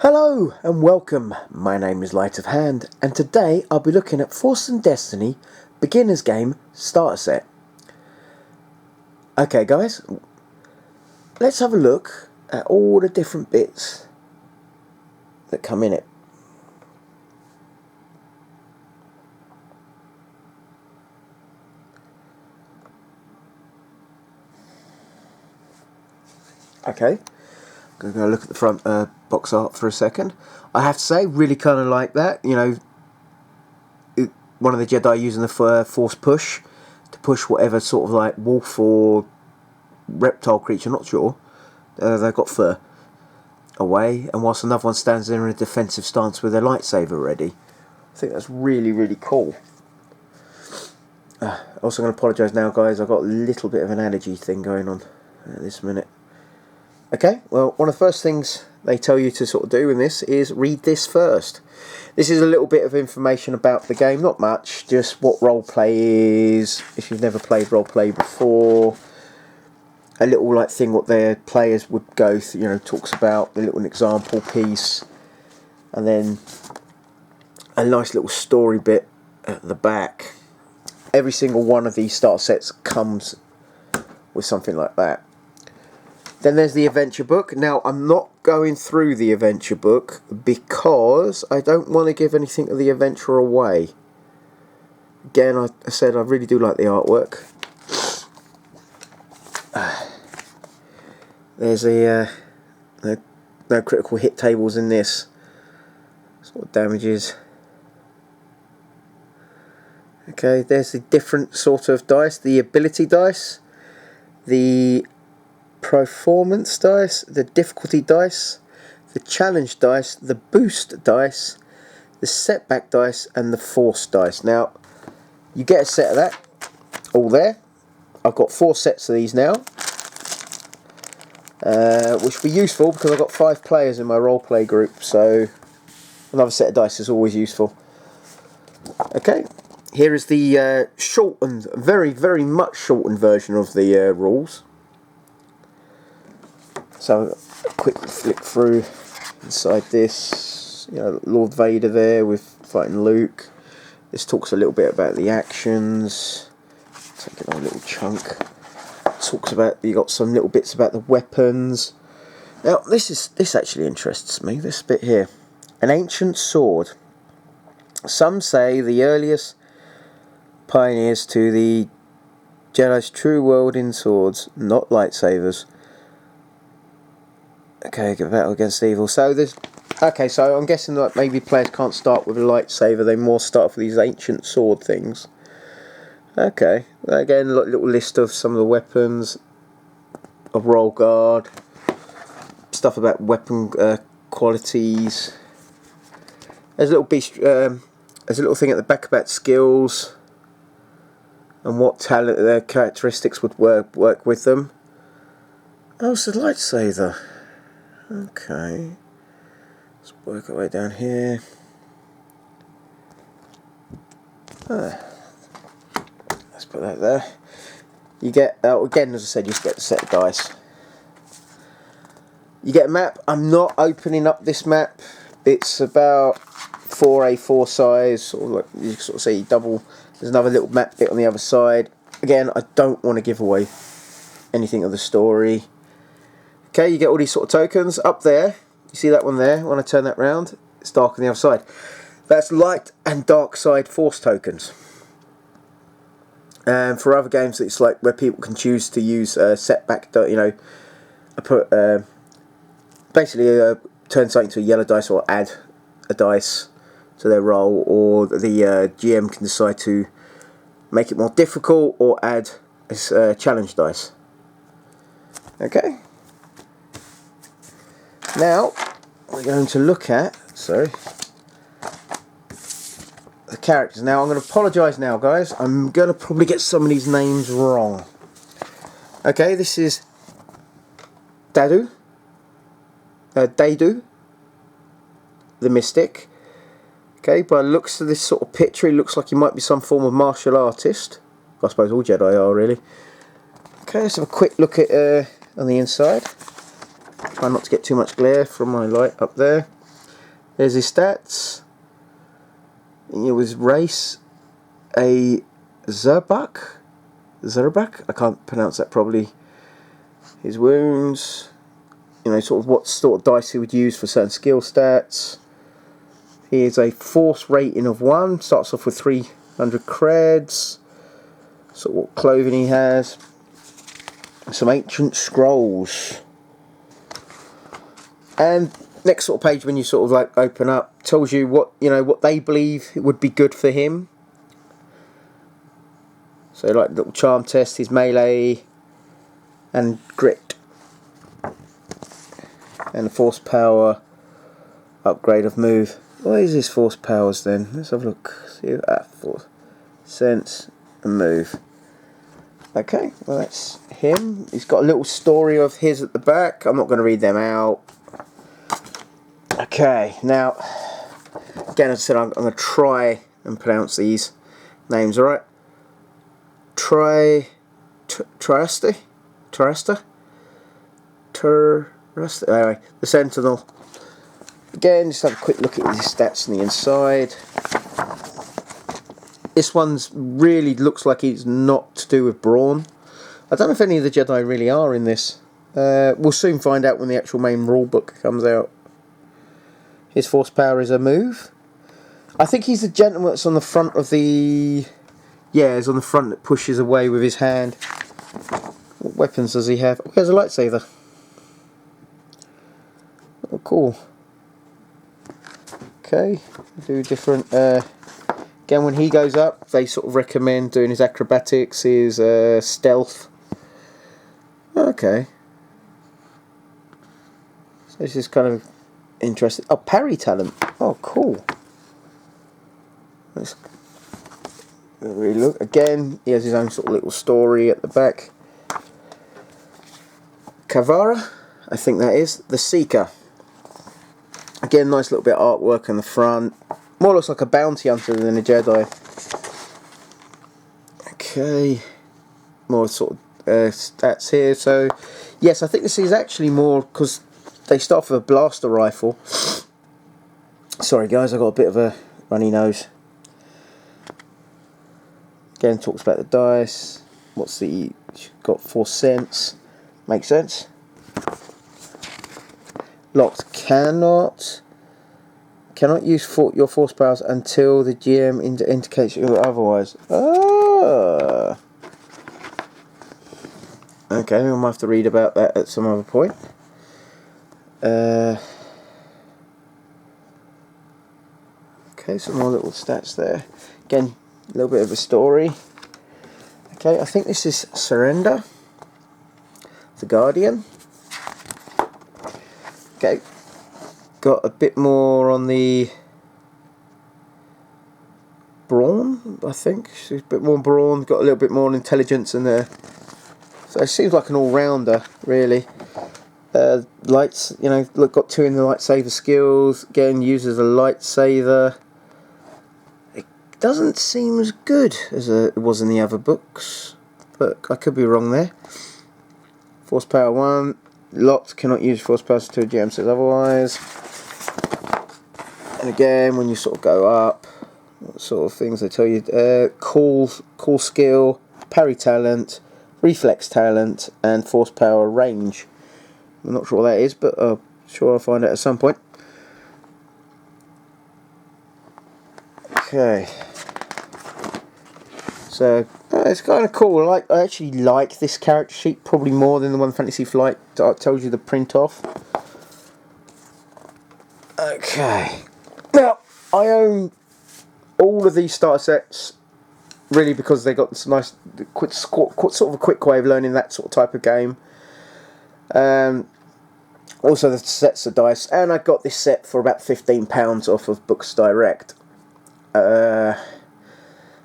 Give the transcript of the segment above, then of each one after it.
Hello and welcome, my name is Light of Hand and today I'll be looking at Force and Destiny Beginner's Game Starter Set. Okay guys, let's have a look at all the different bits that come in it. Okay, I'm going to go look at the front box art for a second. I have to say, really kind of like that. You know, one of the Jedi using the Force push to push whatever sort of like wolf or reptile creature, not sure, they've got fur, away, and whilst another one stands there in a defensive stance with their lightsaber ready. I think that's really, really cool. Also going to apologise now guys, I've got a little bit of an allergy thing going on at this minute. Okay, well, one of the first things they tell you to sort of do in this is read this first. This is a little bit of information about the game, not much, just what roleplay is, if you've never played roleplay before, a little like thing what their players would go through, you know, talks about the little example piece, and then a nice little story bit at the back. Every single one of these starter sets comes with something like that. Then there's the adventure book. Now, I'm not going through the adventure book because I don't want to give anything of the adventure away. Again, I said I really do like the artwork. There's no critical hit tables in this. Sort of damages. Okay, there's the different sort of dice. The ability dice. The performance dice, the difficulty dice, the challenge dice, the boost dice, the setback dice, and the force dice. Now, you get a set of that all there. I've got 4 sets of these now, which will be useful because I've got 5 players in my roleplay group, so another set of dice is always useful. Okay, here is the shortened, very, very much shortened version of the rules. So, a quick flick through inside this, you know, Lord Vader there with fighting Luke. This talks a little bit about the actions. Take another little chunk. Talks about, you got some little bits about the weapons. Now, this actually interests me, this bit here. An ancient sword. Some say the earliest pioneers to the Jedi's true world in swords, not lightsabers. Okay, battle against evil. So there's, okay, so I'm guessing that maybe players can't start with a lightsaber. They more start with these ancient sword things. Okay, again, little list of some of the weapons of roll guard, stuff about weapon qualities. There's a little there's a little thing at the back about skills and what talent, their characteristics would work with them. Oh, it's a lightsaber. Okay, let's work our way down here. Let's put that there. You get, again, as I said, you get the set of dice. You get a map. I'm not opening up this map. It's about 4A4 size, sort of like you sort of see double. There's another little map bit on the other side. Again, I don't want to give away anything of the story. Okay, you get all these sort of tokens up there. You see that one there? When I turn that round, it's dark on the other side. That's light and dark side force tokens. And for other games, it's like where people can choose to use setback. You know, I put basically turn something to a yellow dice or add a dice to their roll, or the GM can decide to make it more difficult or add a challenge dice. Okay. Now, we're going to look at, the characters. Now, I'm going to apologise now, guys. I'm going to probably get some of these names wrong. Okay, this is Dadu, the Mystic. Okay, by the looks of this sort of picture, he looks like he might be some form of martial artist. I suppose all Jedi are, really. Okay, let's have a quick look at on the inside. Try not to get too much glare from my light up there. There's his stats. It was race a Zerbak. I can't pronounce that probably. His wounds. You know, sort of what sort of dice he would use for certain skill stats. He is a force rating of 1. Starts off with 300 creds. Sort of what clothing he has. Some ancient scrolls. And next sort of page, when you sort of like open up, tells you what, you know, what they believe would be good for him. So like little charm test, his melee and grit. And the force power upgrade of move. What is his force powers then? Let's have a look. See that force, sense and move. Okay, well that's him. He's got a little story of his at the back. I'm not going to read them out. Okay, now again, as I said, I'm going to try and pronounce these names. All right. Trieste. Anyway, the Sentinel. Again, just have a quick look at his stats on the inside. This one's really looks like it's not to do with brawn. I don't know if any of the Jedi really are in this. We'll soon find out when the actual main rulebook comes out. His force power is a move. I think he's the gentleman that's on the front of the... Yeah, he's on the front that pushes away with his hand. What weapons does he have? Oh, he has a lightsaber. Oh, cool. Okay, do different... Again, when he goes up, they sort of recommend doing his acrobatics, his stealth. Okay. So this is kind of interesting. Oh, parry talent. Oh, cool. Let's really look. Again, he has his own sort of little story at the back. Kavara, I think that is. The Seeker. Again, nice little bit of artwork on the front. More looks like a bounty hunter than a Jedi. Okay. More sort of stats here. So, yes, I think this is actually more... Because they start with a blaster rifle. Sorry, guys, I've got a bit of a runny nose. Again, talks about the dice. What's the... Got 4 cents. Makes sense. Locked. Cannot use your force powers until the GM indicates you otherwise. Ah. Okay, I might have to read about that at some other point. Okay, some more little stats there. Again, a little bit of a story. Okay, I think this is Surrender, the Guardian. Okay. Got a bit more on the brawn, I think. She's a bit more brawn, got a little bit more intelligence in there. So it seems like an all-rounder, really. Lights, you know, look, got 2 in the lightsaber skills. Again, uses a lightsaber. It doesn't seem as good as it was in the other books, but I could be wrong there. Force power 1. Locked, cannot use force powers until GM says otherwise. And again, when you sort of go up, what sort of things they tell you? Cool skill, parry talent, reflex talent, and force power range. I'm not sure what that is, but I'm sure I'll find out at some point. Okay. So it's kind of cool. I actually like this character sheet probably more than the one Fantasy Flight that tells you the print off. Okay. Now, I own all of these starter sets really because they got this nice, sort of a quick way of learning that sort of type of game. Also the sets of dice, and I got this set for about £15 off of Books Direct. So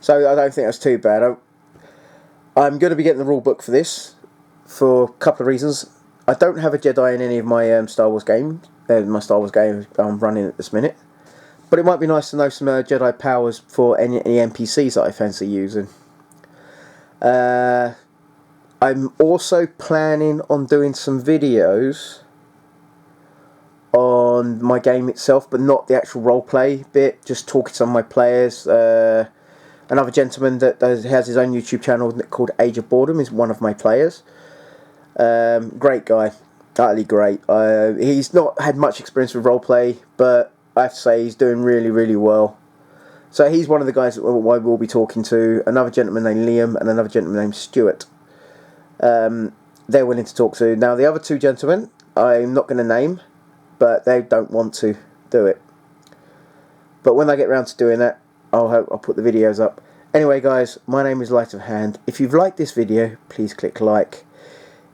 I don't think that's too bad. I'm going to be getting the rule book for this for a couple of reasons. I don't have a Jedi in any of my Star Wars games. My Star Wars game I'm running at this minute. But it might be nice to know some Jedi powers for any NPCs that I fancy using. I'm also planning on doing some videos on my game itself, but not the actual roleplay bit, just talking to some of my players. Another gentleman that has his own YouTube channel called Age of Boredom is one of my players. Great guy, utterly great. He's not had much experience with roleplay, but I have to say he's doing really, really well. So he's one of the guys that I will be talking to. Another gentleman named Liam and another gentleman named Stuart. They're willing to talk to. Now the other two gentlemen, I'm not going to name, but they don't want to do it. But when I get around to doing that, I'll put the videos up. Anyway guys, my name is Light of Hand. If you've liked this video, please click like.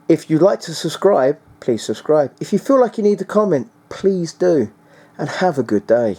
If you'd like to subscribe, please subscribe. If you feel like you need to comment, please do. And have a good day.